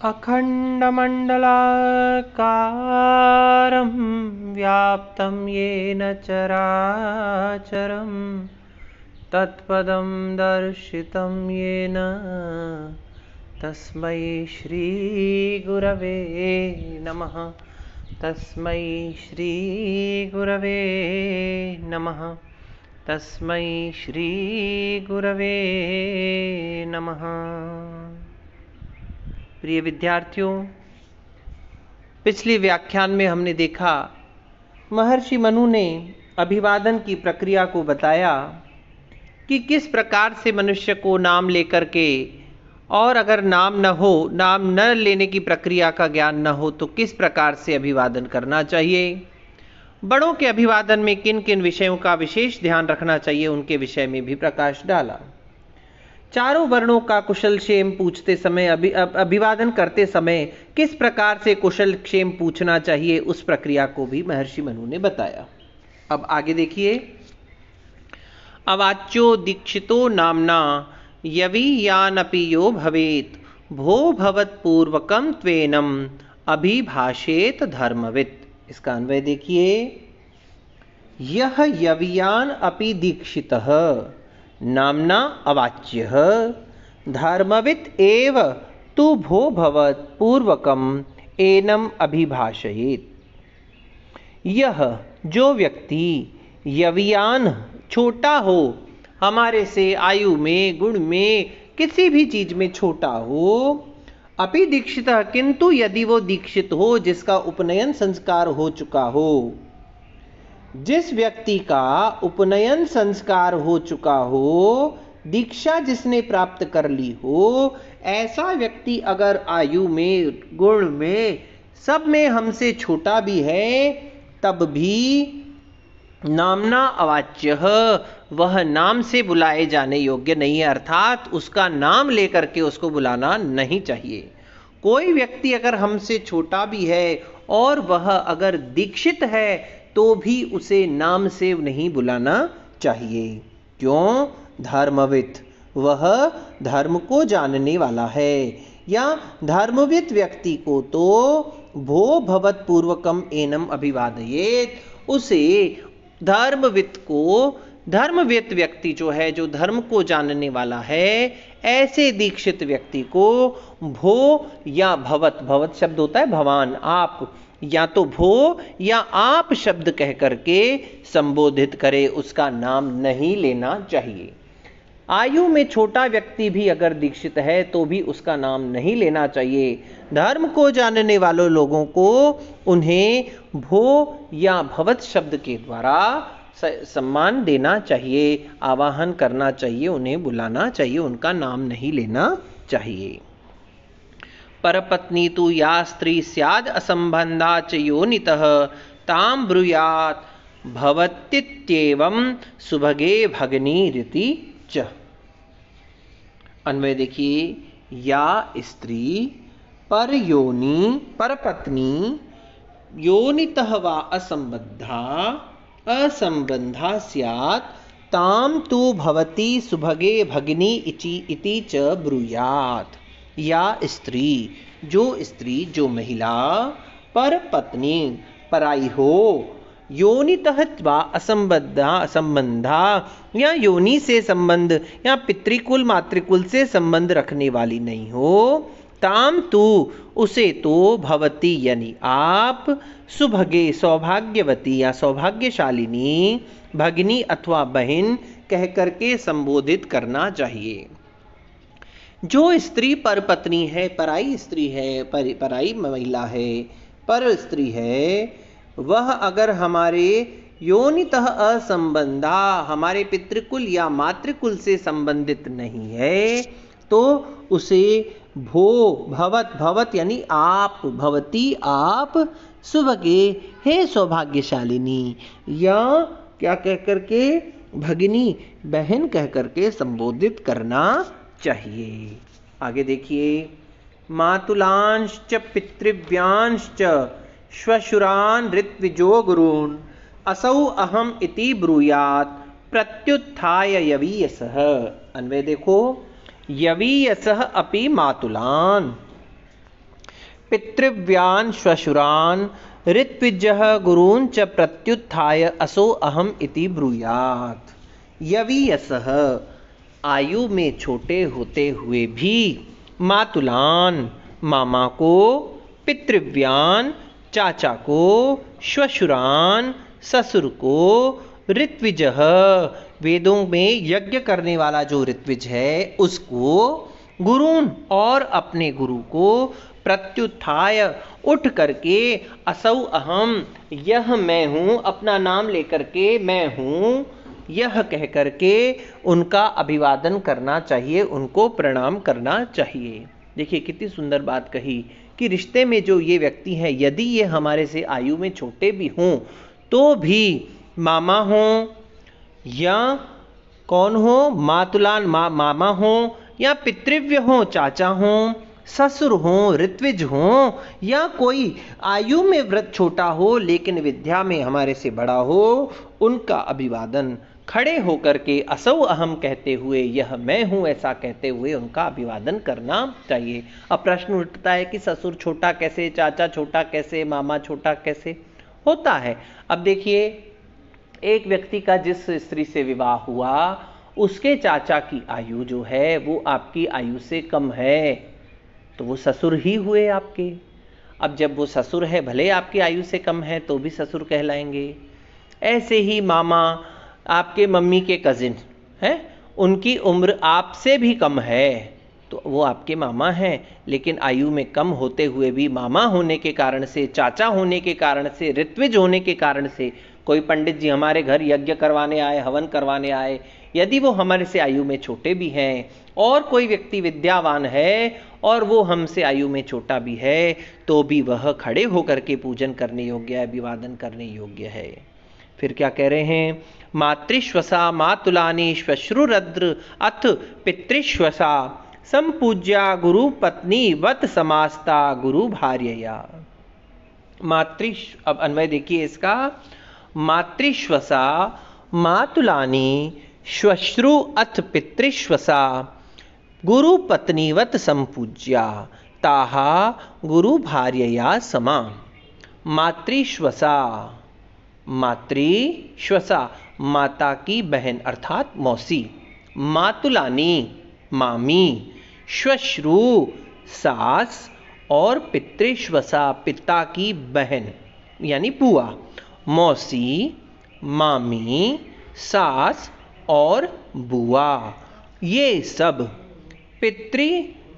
अखण्डमण्डलाकारं व्याप्तं येन चराचरं तत्पदं दर्शितं येन तस्मै श्रीगुरवे नमः। तस्मै श्रीगुरवे नमः। तस्मै श्रीगुरवे नमः। प्रिय विद्यार्थियों, पिछले व्याख्यान में हमने देखा महर्षि मनु ने अभिवादन की प्रक्रिया को बताया कि किस प्रकार से मनुष्य को नाम लेकर के, और अगर नाम न हो, नाम न लेने की प्रक्रिया का ज्ञान न हो तो किस प्रकार से अभिवादन करना चाहिए। बड़ों के अभिवादन में किन किन विषयों का विशेष ध्यान रखना चाहिए, उनके विषय में भी प्रकाश डाला। चारों वर्णों का कुशल क्षेम पूछते समय, अभिवादन करते समय किस प्रकार से कुशल क्षेम पूछना चाहिए, उस प्रक्रिया को भी महर्षि मनु ने बताया। अब आगे देखिए। अवाच्यो दीक्षितो नामना यवीयानपि यो भवेत् भो भवत्पूर्वकं त्वेनम अभिभाषेत धर्मवित्। इसका अन्वय देखिए। यह यवीयान अपि दीक्षितः नामना अवाच्यः धर्मवित् एव तु भो भवत् पूर्वकम एनम अभिभाषयेत्। यह जो व्यक्ति यवीयान छोटा हो, हमारे से आयु में, गुण में, किसी भी चीज में छोटा हो, अपि दीक्षित, किंतु यदि वो दीक्षित हो, जिसका उपनयन संस्कार हो चुका हो, जिस व्यक्ति का उपनयन संस्कार हो चुका हो, दीक्षा जिसने प्राप्त कर ली हो, ऐसा व्यक्ति अगर आयु में, गुण में, सब में हमसे छोटा भी है, तब भी नामना अवाच्य, वह नाम से बुलाए जाने योग्य नहीं है, अर्थात उसका नाम लेकर के उसको बुलाना नहीं चाहिए। कोई व्यक्ति अगर हमसे छोटा भी है और वह अगर दीक्षित है तो भी उसे नाम से नहीं बुलाना चाहिए। क्यों? धर्मवित्, वह धर्म को जानने वाला है। या धर्मवित् व्यक्ति को तो भो भवत् पूर्वकम एनम अभिवादयेत्, उसे धर्मवित् को, धर्मवित् व्यक्ति जो है, जो धर्म को जानने वाला है, ऐसे दीक्षित व्यक्ति को भो या भवत, भवत शब्द होता है भवान, आप, या तो भो या आप शब्द कह करके संबोधित करे, उसका नाम नहीं लेना चाहिए। आयु में छोटा व्यक्ति भी अगर दीक्षित है तो भी उसका नाम नहीं लेना चाहिए। धर्म को जानने वालों लोगों को उन्हें भो या भवत शब्द के द्वारा सम्मान देना चाहिए, आवाहन करना चाहिए, उन्हें बुलाना चाहिए, उनका नाम नहीं लेना चाहिए। परपत्नी तु या स्त्री स्याद असंबंधा च योनितः ताम ब्रूयात् भवतीत्येवं सुभगे भगनी रीति च। अन्वय देखिए। या स्त्री पर योनि, परपत्नी, योनितः वा असंबद्धा, असंबंधा स्यात् ताम तु भवती सुभगे भगिनी इति च ब्रूयात्। या स्त्री, जो महिला, पर पत्नी, पराई हो, योनितः वा असंबद्धा, असंबंधा, या योनि से संबंध या पितृकुल मातृकुल से संबंध रखने वाली नहीं हो, ताम तू, उसे तो, भवती यानी आप, सुभगे सौभाग्यवती या सौभाग्यशालिनी, भगिनी अथवा बहन कह करके संबोधित करना चाहिए। जो स्त्री पर पत्नी है, पराई स्त्री है, पराई महिला है, पर स्त्री है, वह अगर हमारे योनितः असंबंधा, हमारे पितृकुल या मातृकुल से संबंधित नहीं है, तो उसे भो, भवत, भवत यानी आप, भवती आप, सुभगे हे सौभाग्यशालिनी, या क्या कह करके, भगिनी बहन कह करके संबोधित करना चाहिए। आगे देखिए। मातुलांश्च पितृव्यांश्च श्वशुरान् ऋत्विजो गुरून् असौ अहम इति ब्रूयात् प्रत्युत्थाय यवीयसः। अन्वय देखो। यवीयसः अपि मातुलान्, पितृव्यान् श्वशुरान् ऋत्विजः गुरून् च प्रत्युत्थाय असो अहम इति ब्रूयात्। यवीयसः, आयु में छोटे होते हुए भी, मातुलान, मामा को, पितृव्यान, चाचा को, श्वशुरान, ससुर को, ऋत्विजः, वेदों में यज्ञ करने वाला जो ऋत्विज है उसको, गुरून्, और अपने गुरु को, प्रत्युत्थाय, उठ करके, असौ अहम, यह मैं हूं, अपना नाम लेकर के मैं हूं, यह कह करके उनका अभिवादन करना चाहिए, उनको प्रणाम करना चाहिए। देखिए कितनी सुंदर बात कही कि रिश्ते में जो ये व्यक्ति हैं, यदि ये हमारे से आयु में छोटे भी हों तो भी, मामा हों या कौन हो, मातुलान, मामा हों या पितृव्य हों, चाचा हों, ससुर हों, ऋत्विज हों, या कोई आयु में व्रत छोटा हो लेकिन विद्या में हमारे से बड़ा हो, उनका अभिवादन खड़े होकर के असौ अहम कहते हुए, यह मैं हूं ऐसा कहते हुए उनका अभिवादन करना चाहिए। अब प्रश्न उठता है कि ससुर छोटा कैसे, चाचा छोटा कैसे, मामा छोटा कैसे होता है। अब देखिए, एक व्यक्ति का जिस स्त्री से विवाह हुआ उसके चाचा की आयु जो है वो आपकी आयु से कम है, तो वो ससुर ही हुए आपके। अब जब वो ससुर है, भले आपकी आयु से कम है तो भी ससुर कहलाएंगे। ऐसे ही मामा, आपके मम्मी के कजिन हैं, उनकी उम्र आपसे भी कम है तो वो आपके मामा हैं, लेकिन आयु में कम होते हुए भी मामा होने के कारण से, चाचा होने के कारण से, ऋत्विज होने के कारण से, कोई पंडित जी हमारे घर यज्ञ करवाने आए, हवन करवाने आए, यदि वो हमारे से आयु में छोटे भी हैं, और कोई व्यक्ति विद्यावान है और वो हमसे आयु में छोटा भी है, तो भी वह खड़े होकर के पूजन करने योग्य है, अभिवादन करने योग्य है। फिर क्या कह रहे हैं, मातृश्वसा मातुलानी श्वश्रुरद्र अथ पितृश्वसा संपूज्या गुरु पत्नी वत समास्ता गुरु भार्यया। अब अन्वय देखिए इसका, मातृश्वसा मातुलानी श्वश्रु अथ पितृश्वसा गुरु पत्नीवत संपूज्या ताहा गुरु भार्यया समा। मातृश्वसा, मातृश्वसा माता की बहन अर्थात मौसी, मातुलानी मामी, श्वश्रु सास, और पितृश्वसा पिता की बहन यानी बुआ, मौसी, मामी, सास और बुआ, ये सब पितृ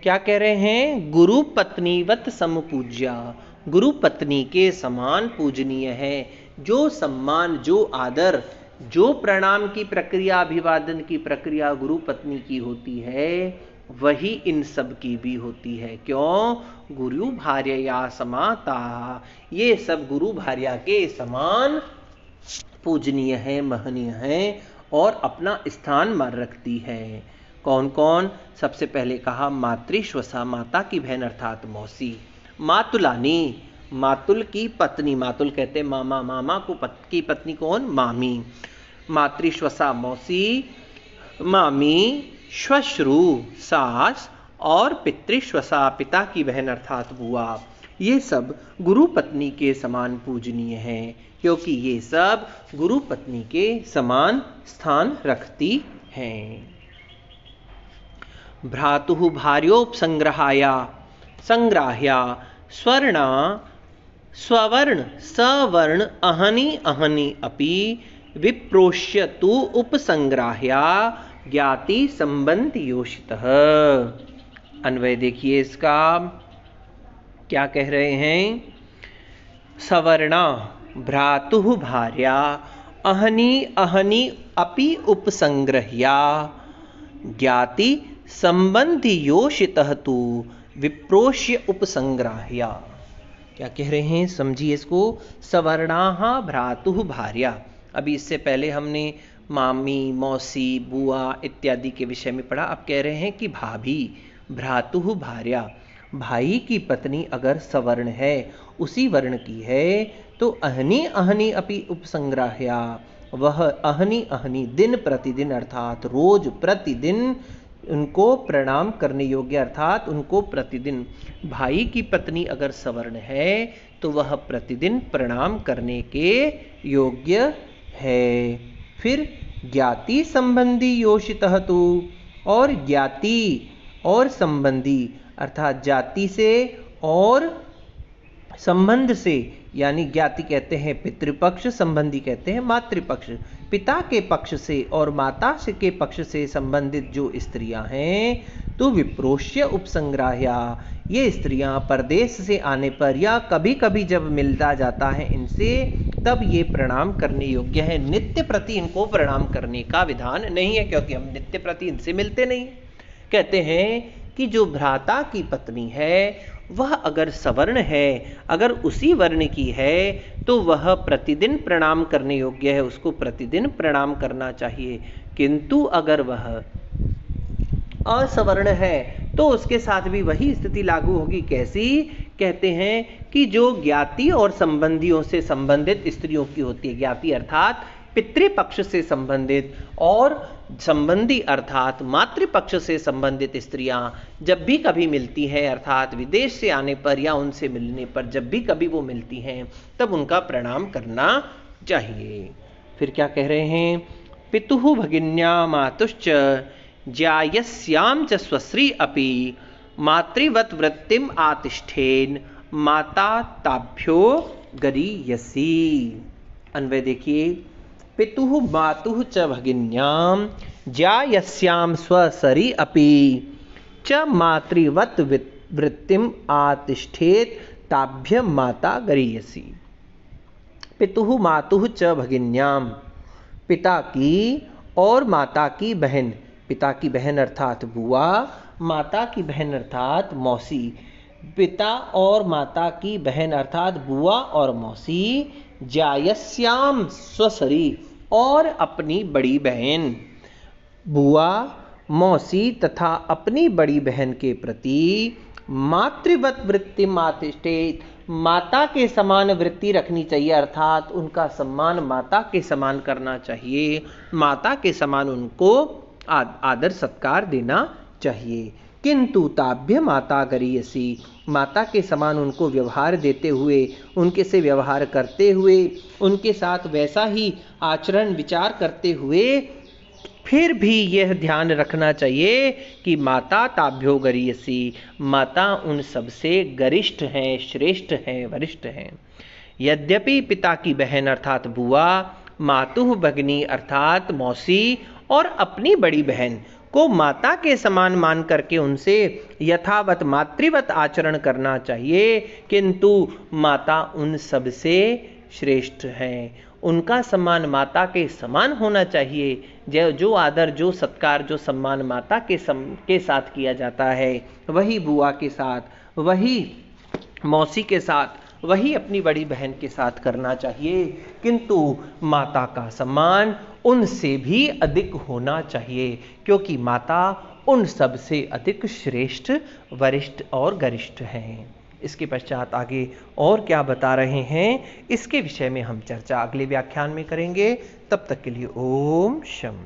क्या कह रहे हैं, गुरु पत्नीवत समपूज्या, गुरु पत्नी के समान पूजनीय है। जो सम्मान, जो आदर, जो प्रणाम की प्रक्रिया, अभिवादन की प्रक्रिया गुरु पत्नी की होती है, वही इन सब की भी होती है। क्यों, गुरु भार्यया समाता, ये सब गुरु भार्या के समान पूजनीय है, महनीय है और अपना स्थान मान रखती है। कौन कौन, सबसे पहले कहा मातृश्वसा माता की बहन अर्थात मौसी, मातुलानी मातुल की पत्नी, मातुल कहते मामा, मामा को की पत्नी कौन, मामी, मातृश्वसा मौसी, मामी, श्वश्रु सास और पितृश्वसा पिता की बहन अर्थात बुआ, ये सब गुरु पत्नी के समान पूजनीय हैं, क्योंकि ये सब गुरु पत्नी के समान स्थान रखती हैं। भ्रातुः भार्योपसंग्रहाया संग्राह्या स्वर्णा स्ववर्ण सवर्ण अहनि अहनि अपि विप्रोष्य तु उपसंग्राह्या ज्ञाति संबंध योषितः। अन्वय देखिए इसका, क्या कह रहे हैं, सवर्णा भ्रातुः भार्या अहनि अहनि अपि उपसंग्रह्या ज्ञाति संबंध योषितः तु विप्रोष्य उपसंग्राह्या। क्या कह रहे हैं, समझिए इसको, सवर्णाः भ्रातुः भार्या। अभी इससे पहले हमने मामी, मौसी, बुआ इत्यादि के विषय में पढ़ा। अब कह रहे हैं कि भाभी, भ्रातुः भार्या, भाई की पत्नी अगर सवर्ण है, उसी वर्ण की है, तो अहनि अहनि अपि उपसंग्राह्या, वह अहनि अहनि दिन प्रतिदिन अर्थात रोज प्रतिदिन उनको प्रणाम करने योग्य, अर्थात उनको प्रतिदिन। भाई की पत्नी अगर सवर्ण है तो वह प्रतिदिन प्रणाम करने के योग्य है। फिर ज्ञाति संबंधी योषितः तु, और ज्ञाति और संबंधी अर्थात जाति से और संबंध से, यानी ज्ञाति कहते हैं पितृपक्ष, संबंधी कहते हैं मातृपक्ष। पिता के पक्ष से और माता के पक्ष से संबंधित जो स्त्रियां हैं तो विप्रोष्य उपसंग्राह्या, ये स्त्रियां परदेश से आने पर या कभी कभी जब मिलता जाता है इनसे तब ये प्रणाम करने योग्य है। नित्य प्रति इनको प्रणाम करने का विधान नहीं है, क्योंकि हम नित्य प्रति इनसे मिलते नहीं। कहते हैं कि जो भ्राता की पत्नी है वह अगर सवर्ण है, अगर उसी वर्ण की है तो वह प्रतिदिन प्रणाम करने योग्य है, उसको प्रतिदिन प्रणाम करना चाहिए। किंतु अगर वह असवर्ण है तो उसके साथ भी वही स्थिति लागू होगी। कैसी? कहते हैं कि जो ज्ञाति और संबंधियों से संबंधित स्त्रियों की होती है, ज्ञाति अर्थात पितृपक्ष से संबंधित और संबंधी अर्थात मातृपक्ष से संबंधित स्त्रियां जब भी कभी मिलती हैं, अर्थात विदेश से आने पर या उनसे मिलने पर जब भी कभी वो मिलती हैं तब उनका प्रणाम करना चाहिए। फिर क्या कह रहे हैं? पितुः भगिन्या मातुश्च ज्यायस्यां च स्वश्री अपि मातृवत वृत्तिम आतिष्ठेन माता ताभ्यो गरीयसी। अन्वय देखिए, पितुः मातुः च भगिन्यां ज्यायस्यां स्वसरी अपि च मातृवत वृत्तिम आतिष्ठेत ताभ्य माता गरीयसी। पितुः मातुः च भगिन्यां, पिता की और माता की बहन, पिता की बहन अर्थात बुआ, माता की बहन अर्थात मौसी। पिता और माता की बहन अर्थात बुआ और मौसी, ज्यायस्याम स्वसरी और अपनी बड़ी बहन, बुआ, मौसी तथा अपनी बड़ी बहन के प्रति मातृवत वृत्ति मातिष्ठेत, माता के समान वृत्ति रखनी चाहिए, अर्थात उनका सम्मान माता के समान करना चाहिए, माता के समान उनको आदर सत्कार देना चाहिए। किंतु ताभ्य माता गरीयसी, माता के समान उनको व्यवहार देते हुए, उनके से व्यवहार करते हुए, उनके साथ वैसा ही आचरण विचार करते हुए फिर भी यह ध्यान रखना चाहिए कि माता ताभ्यो गरीयसी, माता उन सबसे गरिष्ठ हैं, श्रेष्ठ हैं, वरिष्ठ हैं। यद्यपि पिता की बहन अर्थात बुआ, मातुः भगिनी अर्थात मौसी और अपनी बड़ी बहन को माता के समान मान करके उनसे यथावत मातृवत आचरण करना चाहिए, किंतु माता उन सबसे श्रेष्ठ हैं, उनका सम्मान माता के समान होना चाहिए। जो आदर, जो सत्कार, जो सम्मान माता के साथ किया जाता है वही बुआ के साथ, वही मौसी के साथ, वही अपनी बड़ी बहन के साथ करना चाहिए, किंतु माता का सम्मान उनसे भी अधिक होना चाहिए, क्योंकि माता उन सब से अधिक श्रेष्ठ, वरिष्ठ और गरिष्ठ हैं। इसके पश्चात आगे और क्या बता रहे हैं इसके विषय में हम चर्चा अगले व्याख्यान में करेंगे। तब तक के लिए ओम शम।